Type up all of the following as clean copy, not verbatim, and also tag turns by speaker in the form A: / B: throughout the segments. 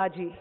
A: Aji.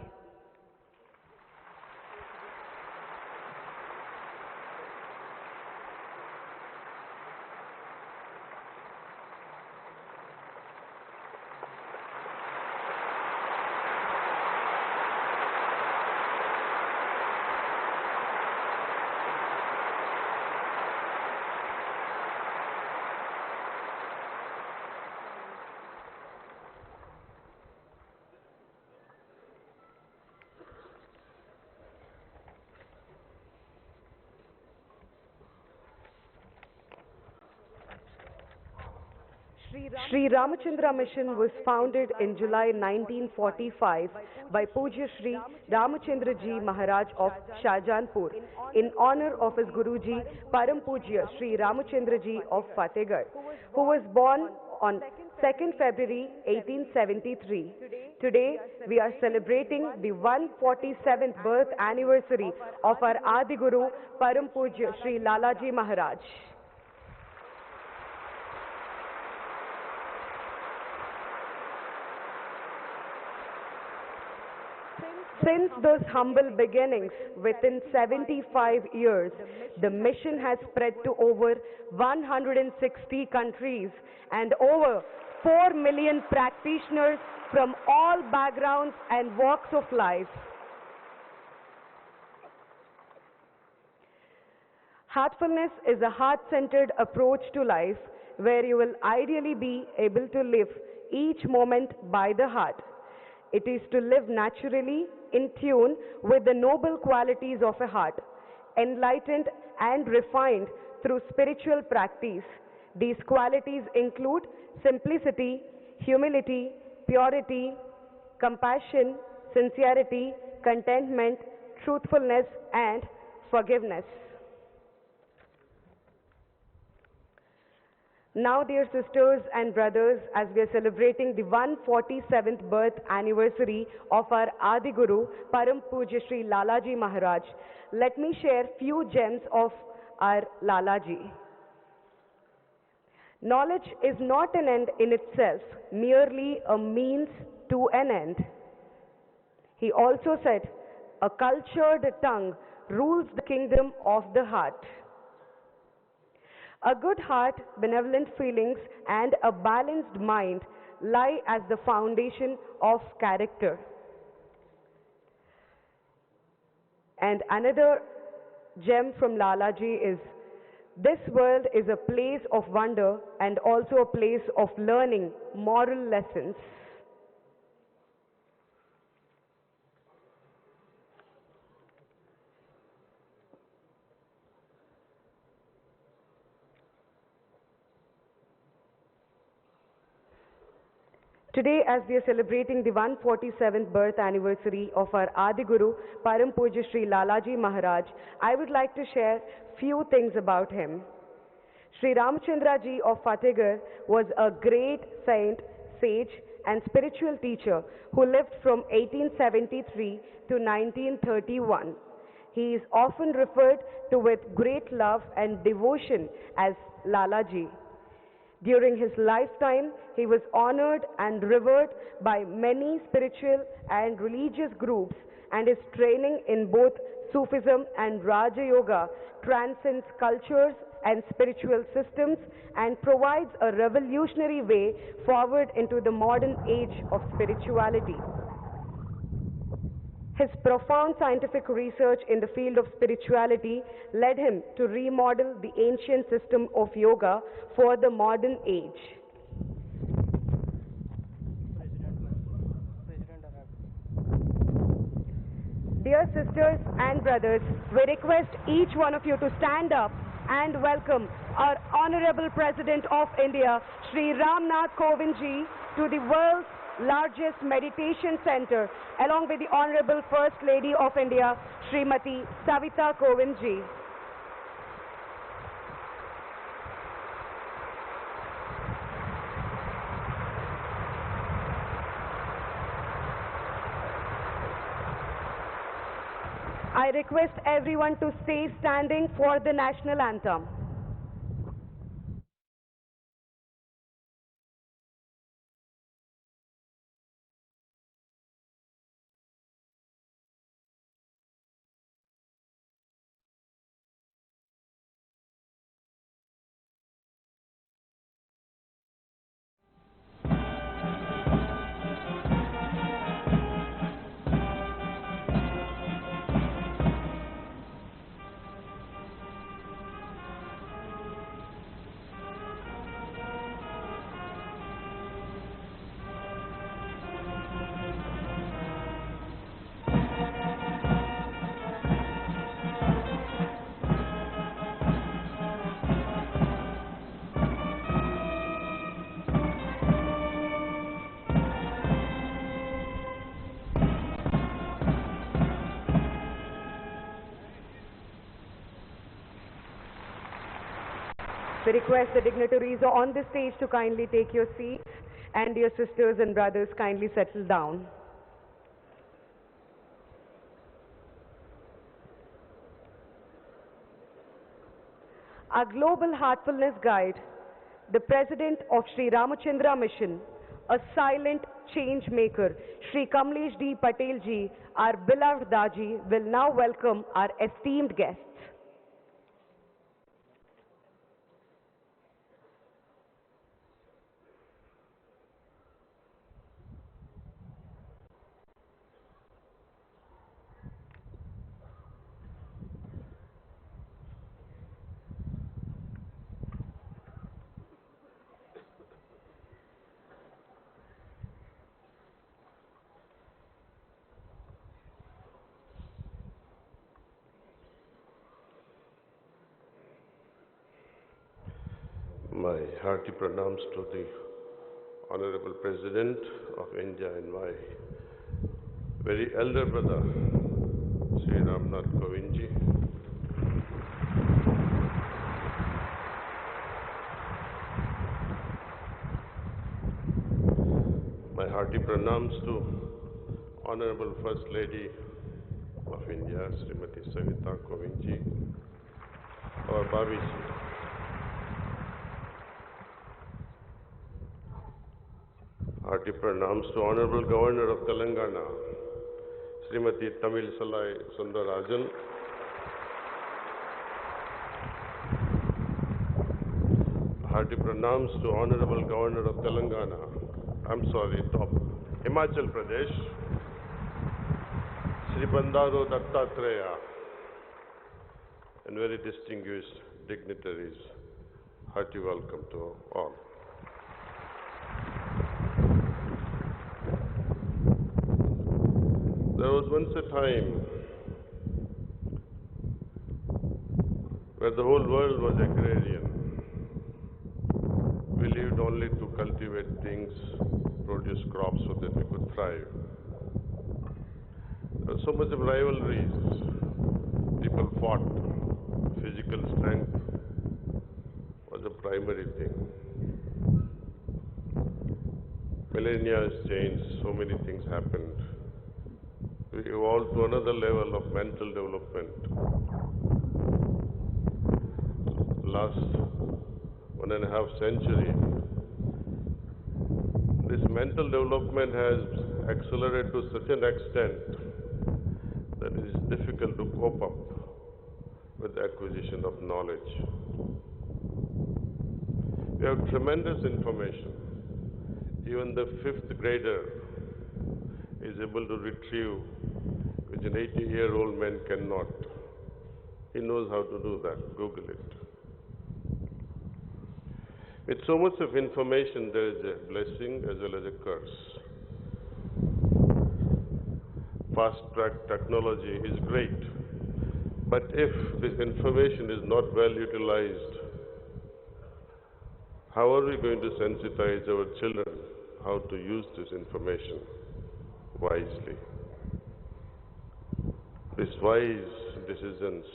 A: Shri Ramachandra Mission was founded in July 1945 by Pujya Shri Ramachandra Ji Maharaj of Shahjahanpur in honor of his Guruji Param Pujya Shri Ramachandra Ji of Fatehgarh, who was born on 2nd February 1873. Today, we are celebrating the 147th birth anniversary of our Adi Guru Param Pujya Shri Lalaji Maharaj. Since those humble beginnings, within 75 years, the mission has spread to over 160 countries and over 4 million practitioners from all backgrounds and walks of life. Heartfulness is a heart-centered approach to life where you will ideally be able to live each moment by the heart. It is to live naturally in tune with the noble qualities of a heart, enlightened and refined through spiritual practice. These qualities include simplicity, humility, purity, compassion, sincerity, contentment, truthfulness, and forgiveness. Now, dear sisters and brothers, as we are celebrating the 147th birth anniversary of our Adi Guru, Param Pujya Shri Lalaji Maharaj, let me share few gems of our Lalaji. Knowledge is not an end in itself, merely a means to an end. He also said, a cultured tongue rules the kingdom of the heart. A good heart, benevolent feelings, and a balanced mind lie as the foundation of character. And another gem from Lalaji is, this world is a place of wonder and also a place of learning moral lessons. Today, as we are celebrating the 147th birth anniversary of our Adi Guru, Param Pujya Shri Lalaji Maharaj, I would like to share few things about him. Shri Ramachandra Ji of Fatehgarh was a great saint, sage, and spiritual teacher who lived from 1873 to 1931. He is often referred to with great love and devotion as Lalaji. During his lifetime, he was honored and revered by many spiritual and religious groups, and his training in both Sufism and Raja Yoga transcends cultures and spiritual systems and provides a revolutionary way forward into the modern age of spirituality. His profound scientific research in the field of spirituality led him to remodel the ancient system of yoga for the modern age. Dear sisters and brothers, we request each one of you to stand up and welcome our Honorable President of India, Shri Nath Kovind Ji, to the world's largest meditation center, along with the Honorable First Lady of India, Srimati Savita Kovind Ji. I request everyone to stay standing for the national anthem. We request the dignitaries on the stage to kindly take your seats, and dear sisters and brothers, kindly settle down. Our Global Heartfulness Guide, the President of Shri Ramachandra Mission, a silent change maker, Shri Kamlesh D. Patel ji, our beloved Daji, will now welcome our esteemed guests.
B: My hearty pranams to the Honorable President of India and my very elder brother, Shri Nath Kovind ji. My hearty pranams to Honorable First Lady of India, Srimati Savita Kovind ji, or Bhabi ji. Hearty pranams to Honorable Governor of Telangana, Srimati Tamil Salai Sundarajan. Hearty pranams to Honorable Governor of Telangana, Himachal Pradesh, Shri Bandaro Dattatreya, and very distinguished dignitaries. Hearty welcome to all. There was once a time where the whole world was agrarian. We lived only to cultivate things, produce crops so that we could thrive. There was so much of rivalries. People fought. Physical strength was the primary thing. Millennia has changed, so many things happened. We evolved to another level of mental development. Last 1.5 century, this mental development has accelerated to such an extent that it is difficult to cope up with the acquisition of knowledge. We have tremendous information. Even the 5th grader is able to retrieve which an 80-year-old man cannot. He knows how to do that. Google it. With so much of information, there is a blessing as well as a curse. Fast-track technology is great, but if this information is not well utilized, how are we going to sensitize our children how to use this information wisely? These wise decisions,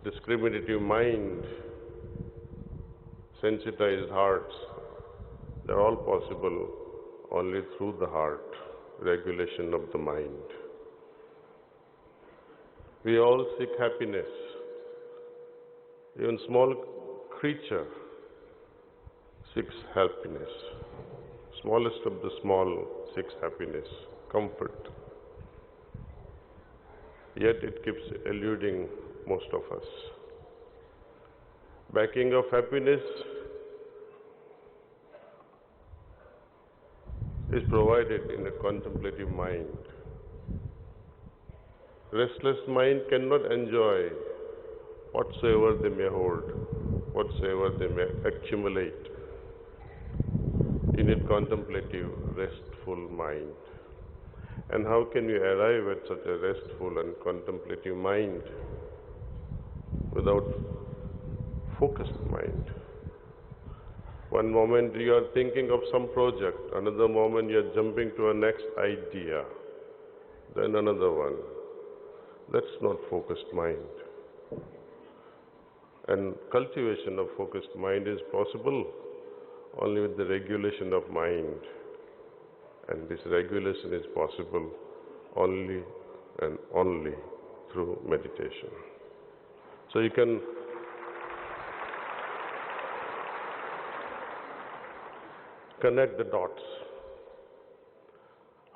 B: discriminative mind, sensitized hearts, they're all possible only through the heart, regulation of the mind. We all seek happiness. Even small creature seeks happiness. Smallest of the small seeks happiness, comfort. Yet it keeps eluding most of us. Backing of happiness is provided in a contemplative mind. Restless mind cannot enjoy whatsoever they may hold, whatsoever they may accumulate. You need contemplative, restful mind. And how can you arrive at such a restful and contemplative mind without focused mind? One moment you are thinking of some project, another moment you are jumping to a next idea, then another one. That's not focused mind. And cultivation of focused mind is possible only with the regulation of mind. And this regulation is possible only and only through meditation. So you can connect the dots.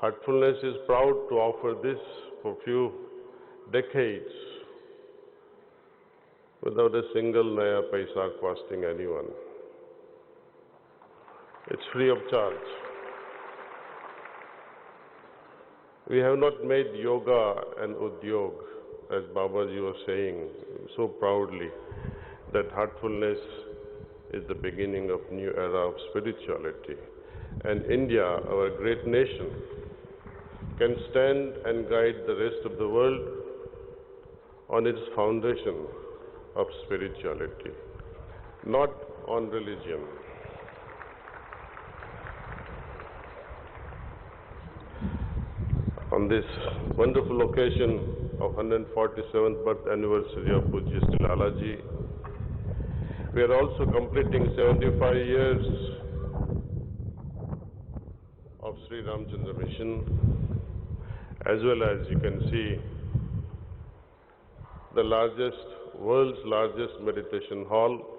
B: Heartfulness is proud to offer this for few decades without a single naya paisa costing anyone. It's free of charge. We have not made yoga an udyog, as Babaji was saying so proudly, that heartfulness is the beginning of new era of spirituality. And India, our great nation, can stand and guide the rest of the world on its foundation of spirituality, not on religion. On this wonderful occasion of 147th birth anniversary of Pujya Shri Lalaji, we are also completing 75 years of Sri Ramchandra Mission, as well as you can see the world's largest meditation hall,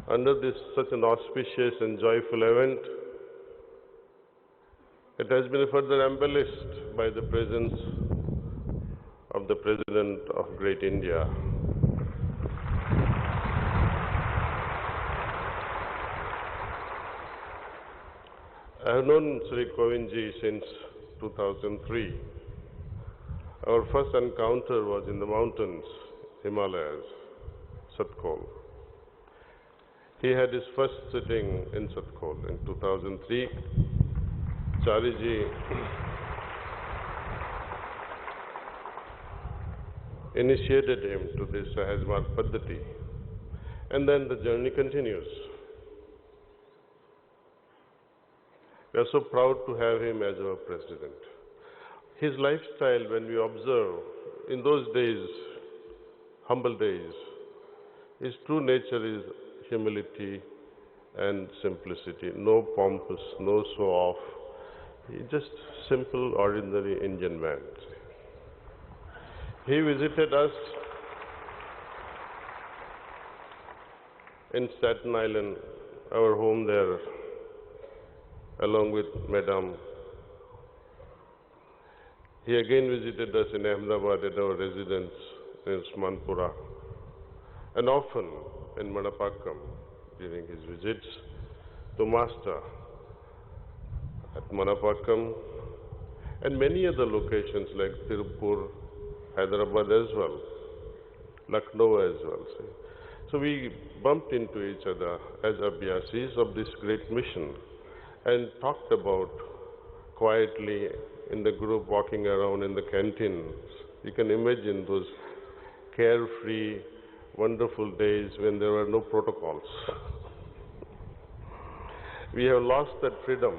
B: under such an auspicious and joyful event. It has been further embellished by the presence of the President of Great India. I have known Shri Kovindji since 2003. Our first encounter was in the mountains, Himalayas, Satkol. He had his first sitting in Satkol in 2003. Chariji initiated him to this Sahajmarg Paddhati, and then the journey continues. We are so proud to have him as our president. His lifestyle, when we observe, in those days, humble days, his true nature is humility and simplicity. No pompous, no show-off. He's just simple, ordinary Indian man. He visited us in Staten Island, our home there, along with Madam. He again visited us in Ahmedabad at our residence in Usmanpura, and often in Manapakkam during his visits to Master at Manapakkam and many other locations like Tirupur, Hyderabad as well, Lucknow as well. So we bumped into each other as abhyasis of this great mission and talked about quietly in the group walking around in the canteens. You can imagine those carefree, wonderful days when there were no protocols. We have lost that freedom.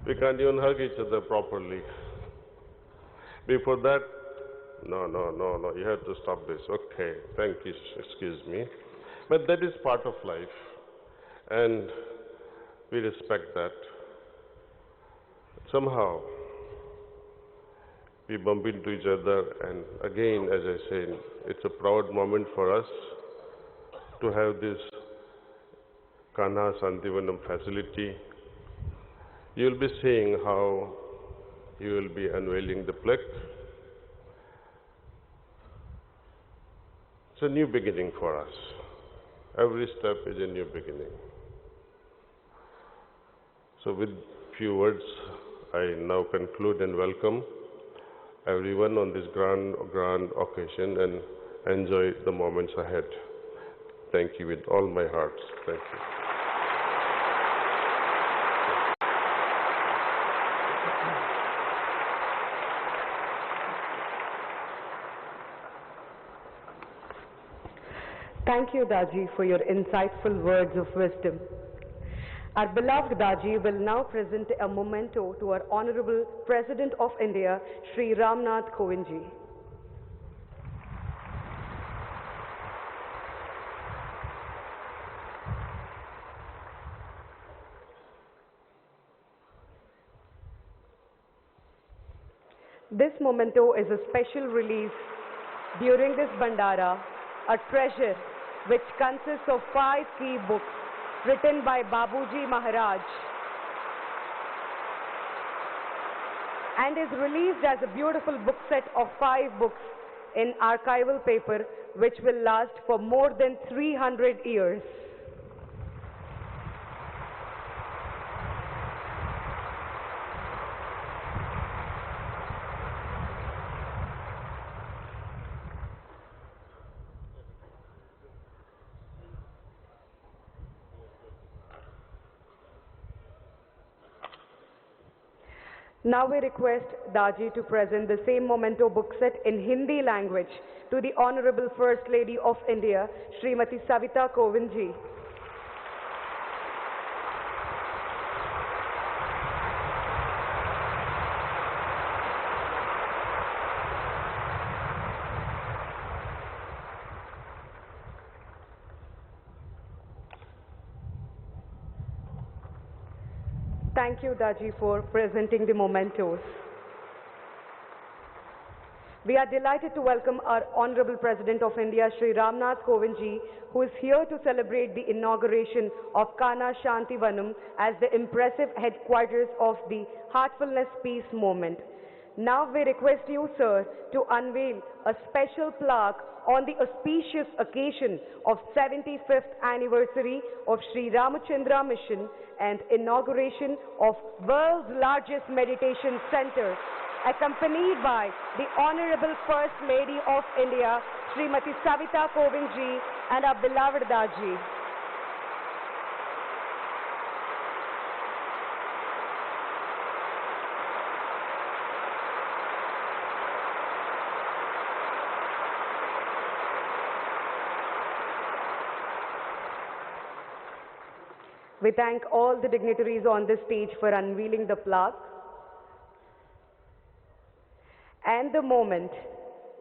B: We can't even hug each other properly. Before that, no, you have to stop this. Okay, thank you, excuse me. But that is part of life, and we respect that. Somehow, we bump into each other, and again, as I said, it's a proud moment for us to have this Kanha Shanti Vanam facility. You'll be seeing how you will be unveiling the plaque. It's a new beginning for us. Every step is a new beginning. So with few words, I now conclude and welcome everyone on this grand occasion and enjoy the moments ahead. Thank you with all my heart. Thank you.
A: Thank you, Daji, for your insightful words of wisdom. Our beloved Daji will now present a memento to our Honorable President of India, Shri Nath Kovind ji. This memento is a special release during this Bandara, a treasure which consists of 5 key books written by Babuji Maharaj and is released as a beautiful book set of 5 books in archival paper which will last for more than 300 years. Now we request Daji to present the same memento book set in Hindi language to the Honorable First Lady of India, Srimati Savita Kovind ji. Thank you, Daji, for presenting the mementos. We are delighted to welcome our Honorable President of India, Shri Nath Kovind ji, who is here to celebrate the inauguration of Kanha Shanti Vanam as the impressive headquarters of the Heartfulness Peace Movement. Now we request you, sir, to unveil a special plaque on the auspicious occasion of 75th anniversary of Sri Ramachandra Mission and inauguration of world's largest meditation center, accompanied by the Honorable First Lady of India, Srimati Savita Kovind ji, and our beloved Daji. We thank all the dignitaries on this stage for unveiling the plaque. And the moment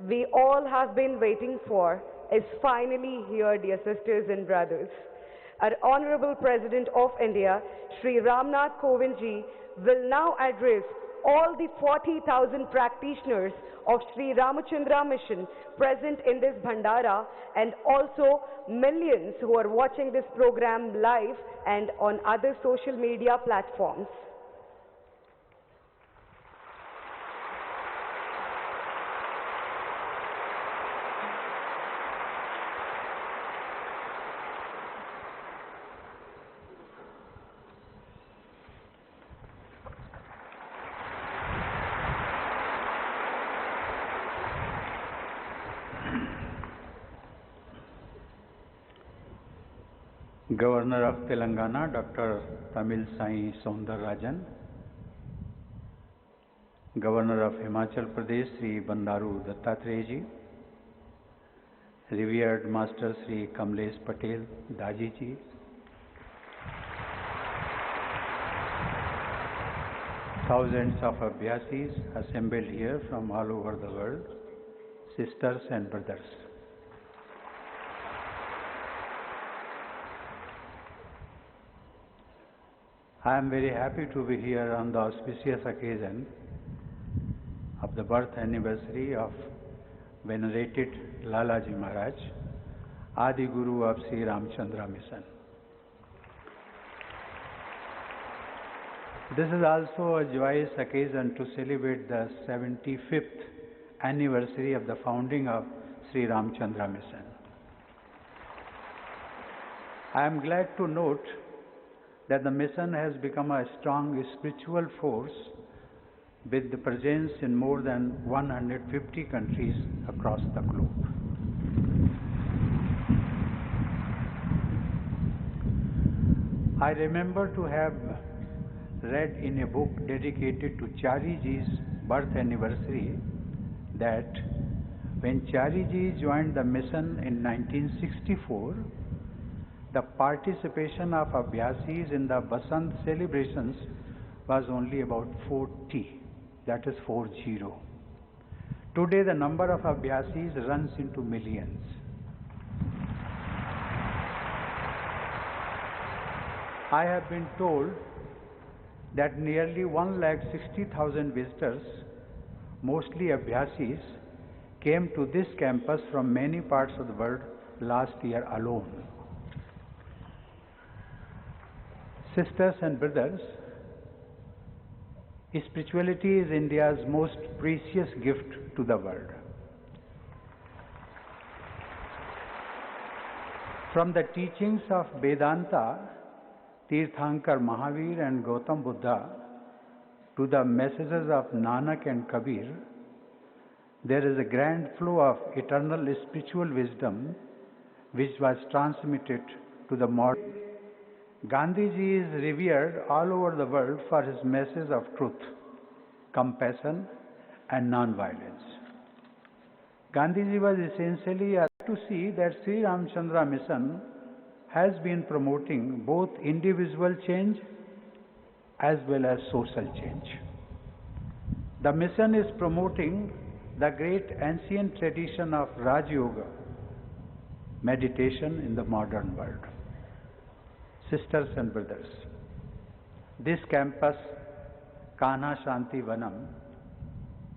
A: we all have been waiting for is finally here, dear sisters and brothers. Our Honorable President of India, Shri Nath Kovind ji, will now address all the 40,000 practitioners of Sri Ramachandra Mission present in this Bhandara, and also millions who are watching this program live and on other social media platforms.
C: Governor of Telangana, Dr. Tamil Sai Soundararajan, Governor of Himachal Pradesh, Sri Bandaru Dattatreya ji, revered Master Sri Kamlesh Patel Daji ji, thousands of Abhyasis assembled here from all over the world, sisters and brothers. I am very happy to be here on the auspicious occasion of the birth anniversary of venerated Lalaji Maharaj, Adi Guru of Sri Ramachandra Mission. This is also a joyous occasion to celebrate the 75th anniversary of the founding of Sri Ramachandra Mission. I am glad to note that the mission has become a strong spiritual force with the presence in more than 150 countries across the globe. I remember to have read in a book dedicated to Chariji's birth anniversary that when Chariji joined the mission in 1964, the participation of Abhyasis in the Basant celebrations was only about 40, that is 40. Today the number of Abhyasis runs into millions. I have been told that nearly 160,000 visitors, mostly Abhyasis, came to this campus from many parts of the world last year alone. Sisters and brothers, spirituality is India's most precious gift to the world. From the teachings of Vedanta, Tirthankar Mahavir and Gautam Buddha, to the messages of Nanak and Kabir, there is a grand flow of eternal spiritual wisdom which was transmitted to the modern. Gandhiji is revered all over the world for his message of truth, compassion and non-violence. Gandhiji was essentially to see that Sri Ramchandra Mission has been promoting both individual change as well as social change. The mission is promoting the great ancient tradition of Raj Yoga, meditation in the modern world. Sisters and brothers, this campus, Kanha Shanti Vanam,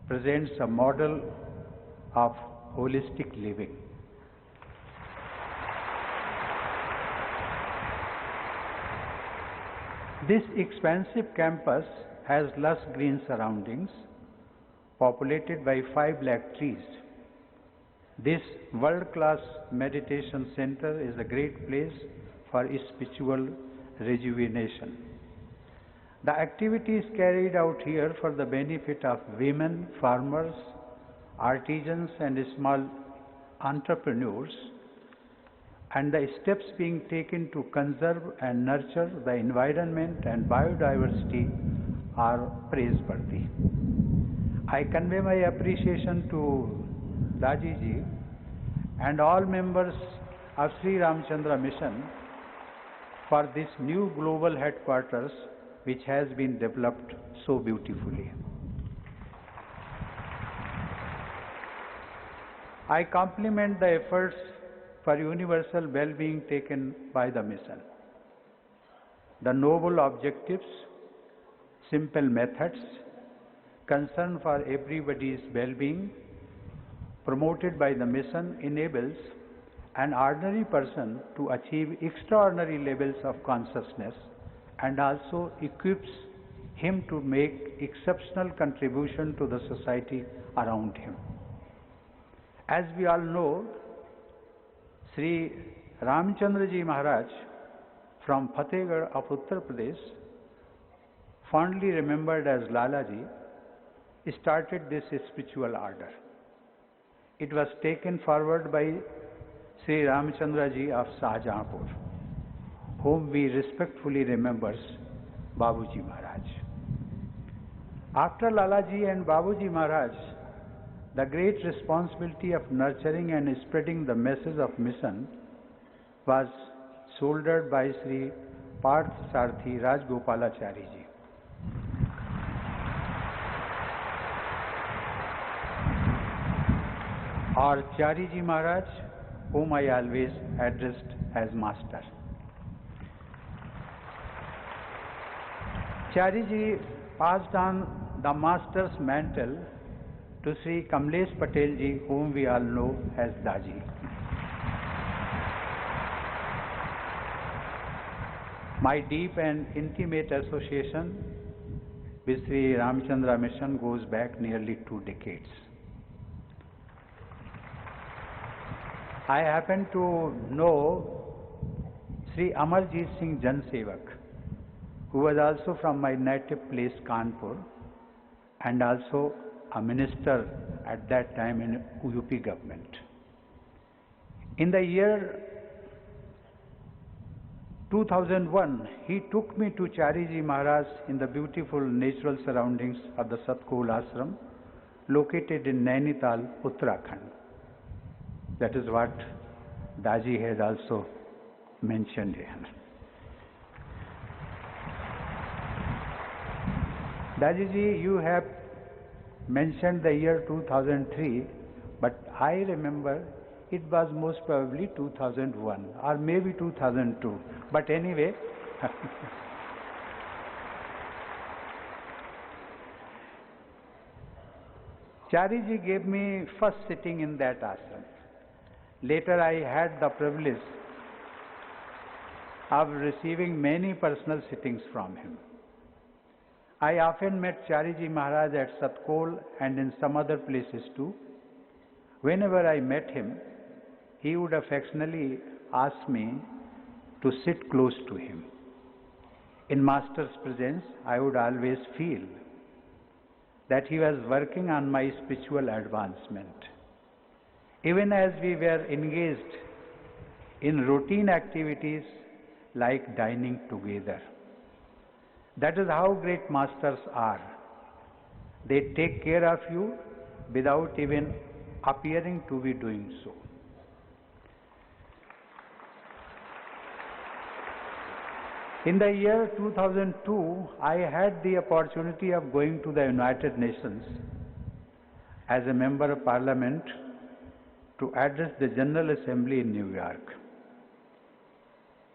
C: presents a model of holistic living. This expansive campus has lush green surroundings, populated by 5 lakh trees. This world-class meditation center is a great place for spiritual rejuvenation. The activities carried out here for the benefit of women, farmers, artisans and small entrepreneurs, and the steps being taken to conserve and nurture the environment and biodiversity are praiseworthy. I convey my appreciation to Daji ji and all members of Sri Ramchandra Mission for this new global headquarters which has been developed so beautifully. I compliment the efforts for universal well-being taken by the mission. The noble objectives, simple methods, concern for everybody's well-being promoted by the mission enables an ordinary person to achieve extraordinary levels of consciousness and also equips him to make exceptional contribution to the society around him. As we all know, Shri Ramchandra Ji Maharaj from Fatehgarh of Uttar Pradesh, fondly remembered as Lalaji, started this spiritual order. It was taken forward by Shri Ramchandra Ji of Shahjahanpur, whom we respectfully remembers Babuji Maharaj. After Lalaji and Babuji Maharaj, the great responsibility of nurturing and spreading the message of mission was shouldered by Shri Parth Sarthi Rajgopalachari Ji. Or Chari Ji Maharaj, whom I always addressed as Master. Chari Ji passed on the Master's mantle to Sri Kamlesh Patel Ji, whom we all know as Daji. My deep and intimate association with Sri Ramchandra Mission goes back nearly 2 decades. I happen to know Sri Amarjit Singh Jansevak, who was also from my native place Kanpur and also a minister at that time in UP government. In the year 2001, he took me to Chariji Maharaj in the beautiful natural surroundings of the Satkul Ashram located in Nainital, Uttarakhand. That is what Daji has also mentioned here. Dajiji, you have mentioned the year 2003, but I remember it was most probably 2001 or maybe 2002. But anyway, Chariji gave me first sitting in that ashram. Later I had the privilege of receiving many personal sittings from him. I often met Chariji Maharaj at Satkol and in some other places too. Whenever I met him, he would affectionately ask me to sit close to him. In Master's presence, I would always feel that he was working on my spiritual advancement. Even as we were engaged in routine activities like dining together. That is how great masters are. They take care of you without even appearing to be doing so. In the year 2002, I had the opportunity of going to the United Nations as a member of Parliament to address the General Assembly in New York.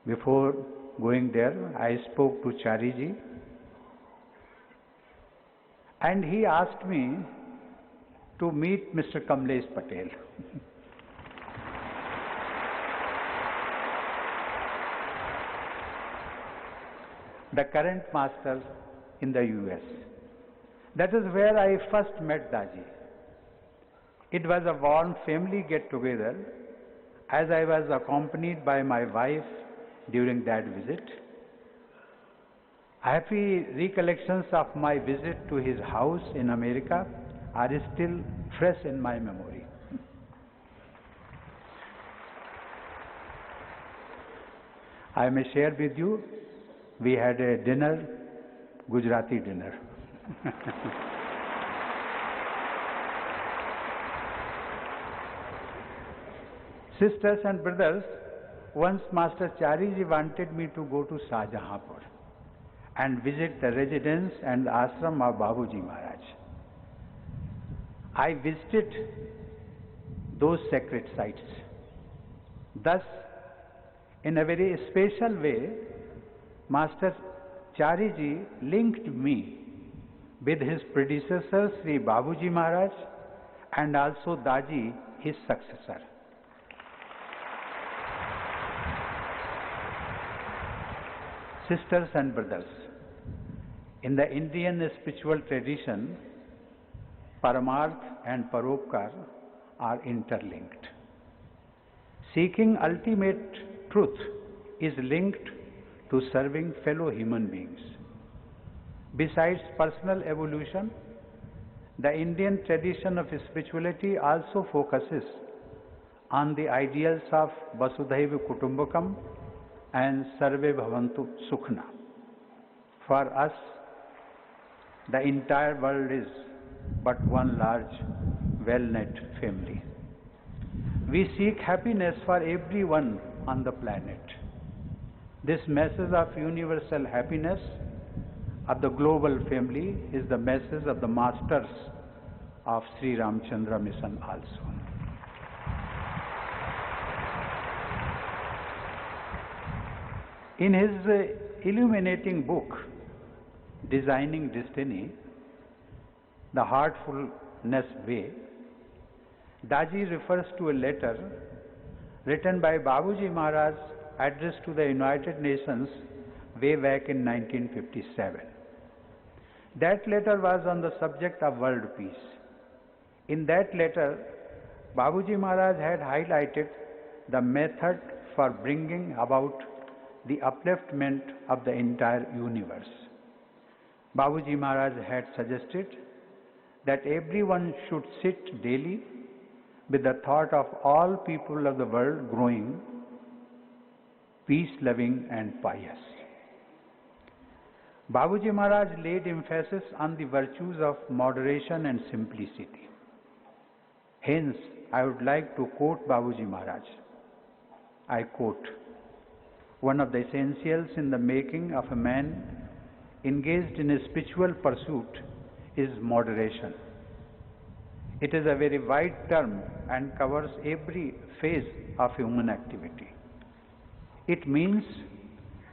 C: Before going there, I spoke to Chariji, and he asked me to meet Mr. Kamlesh Patel. The current master in the US. That is where I first met Daji. It was a warm family get-together as I was accompanied by my wife during that visit. Happy recollections of my visit to his house in America are still fresh in my memory. I may share with you, we had a dinner, Gujarati dinner. Sisters and brothers, once Master Chariji wanted me to go to Shahjahanpur and visit the residence and ashram of Babuji Maharaj. I visited those sacred sites. Thus, in a very special way, Master Chariji linked me with his predecessor Sri Babuji Maharaj and also Daji, his successor. Sisters and brothers, in the Indian spiritual tradition, Paramarth and Paropkar are interlinked. Seeking ultimate truth is linked to serving fellow human beings. Besides personal evolution, the Indian tradition of spirituality also focuses on the ideals of Vasudhaiva Kutumbakam and Sarve Bhavantu Sukhna. For us, the entire world is but one large, well-knit family. We seek happiness for everyone on the planet. This message of universal happiness of the global family is the message of the masters of Sri Ramchandra Mission also. In his illuminating book, Designing Destiny, The Heartfulness Way, Daji refers to a letter written by Babuji Maharaj addressed to the United Nations way back in 1957. That letter was on the subject of world peace. In that letter, Babuji Maharaj had highlighted the method for bringing about the upliftment of the entire universe. Babuji Maharaj had suggested that everyone should sit daily with the thought of all people of the world growing peace-loving and pious. Babuji Maharaj laid emphasis on the virtues of moderation and simplicity. Hence, I would like to quote Babuji Maharaj. I quote, one of the essentials in the making of a man engaged in a spiritual pursuit is moderation. It is a very wide term and covers every phase of human activity. It means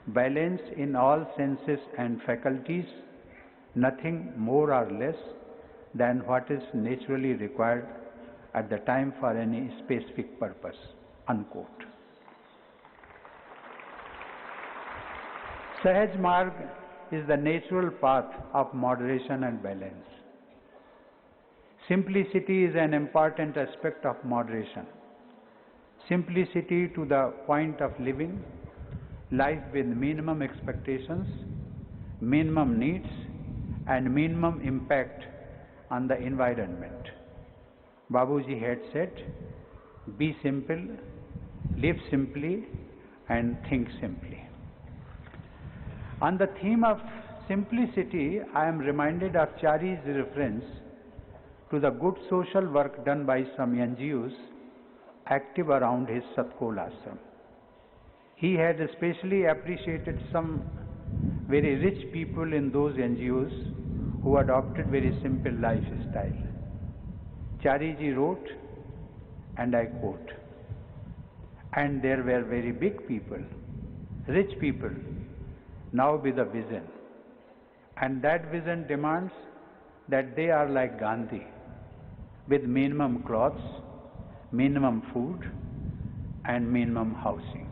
C: balance in all senses and faculties, nothing more or less than what is naturally required at the time for any specific purpose. Unquote. Sahaj Marg is the natural path of moderation and balance. Simplicity is an important aspect of moderation. Simplicity to the point of living life with minimum expectations, minimum needs, and minimum impact on the environment. Babuji had said, be simple, live simply, and think simply. On the theme of simplicity, I am reminded of Chari's reference to the good social work done by some NGOs active around his Satkol ashram. He had especially appreciated some very rich people in those NGOs who adopted very simple lifestyle. Chariji wrote, and I quote, "And there were very big people, rich people, now with a vision. And that vision demands that they are like Gandhi, with minimum clothes, minimum food, and minimum housing."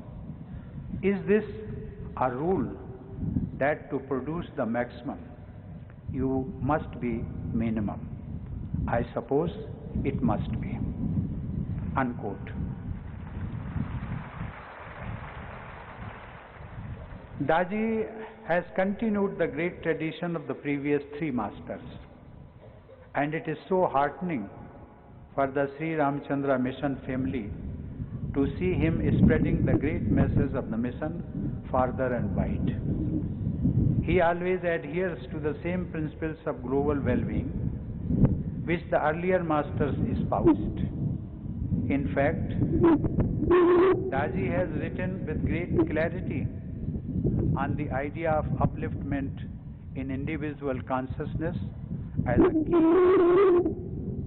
C: Is this a rule that to produce the maximum, you must be minimum? I suppose it must be. Unquote. Daji has continued the great tradition of the previous three masters, and it is so heartening for the Sri Ramchandra Mission family to see him spreading the great message of the mission farther and wide. He always adheres to the same principles of global well-being which the earlier masters espoused. In fact, Daji has written with great clarity on the idea of upliftment in individual consciousness as a key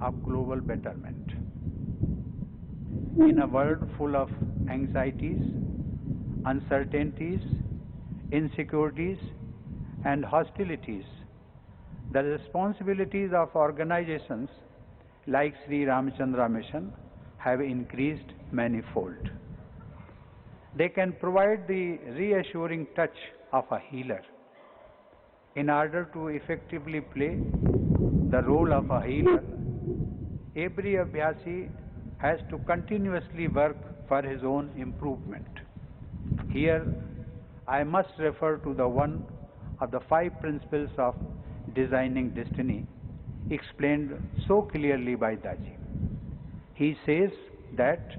C: of global betterment. In a world full of anxieties, uncertainties, insecurities, and hostilities, the responsibilities of organizations like Sri Ramchandra Mission have increased manifold. They can provide the reassuring touch of a healer. In order to effectively play the role of a healer, every Abhyasi has to continuously work for his own improvement. Here, I must refer to the one of the 5 principles of designing destiny explained so clearly by Daji. He says that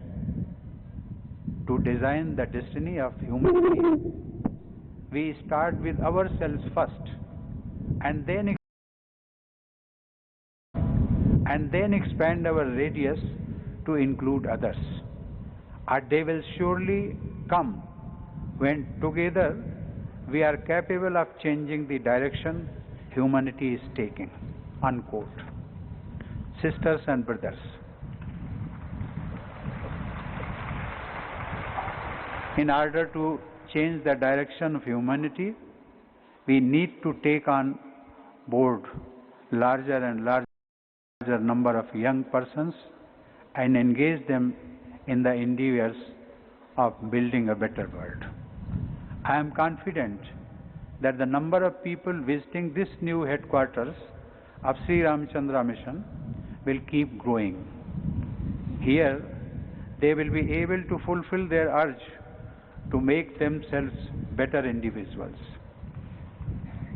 C: to design the destiny of humanity, we start with ourselves first and then expand our radius to include others. A day will surely come when together we are capable of changing the direction humanity is taking. Unquote. Sisters and brothers, in order to change the direction of humanity, we need to take on board larger and larger number of young persons and engage them in the endeavors of building a better world. I am confident that the number of people visiting this new headquarters of Sri Ramchandra Mission will keep growing. Here, they will be able to fulfill their urge to make themselves better individuals.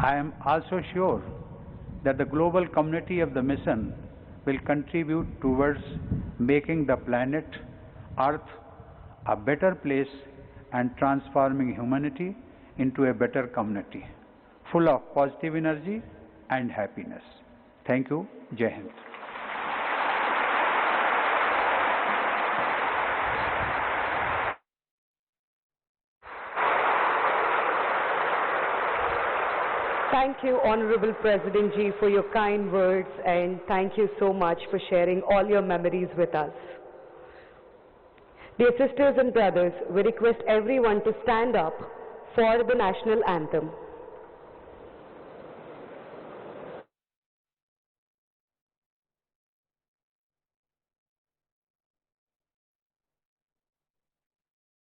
C: I am also sure that the global community of the mission will contribute towards making the planet Earth a better place and transforming humanity into a better community, full of positive energy and happiness. Thank you. Jai Hind.
A: Thank you, Honorable President Ji, for your kind words, and thank you so much for sharing all your memories with us. Dear sisters and brothers, we request everyone to stand up for the national anthem.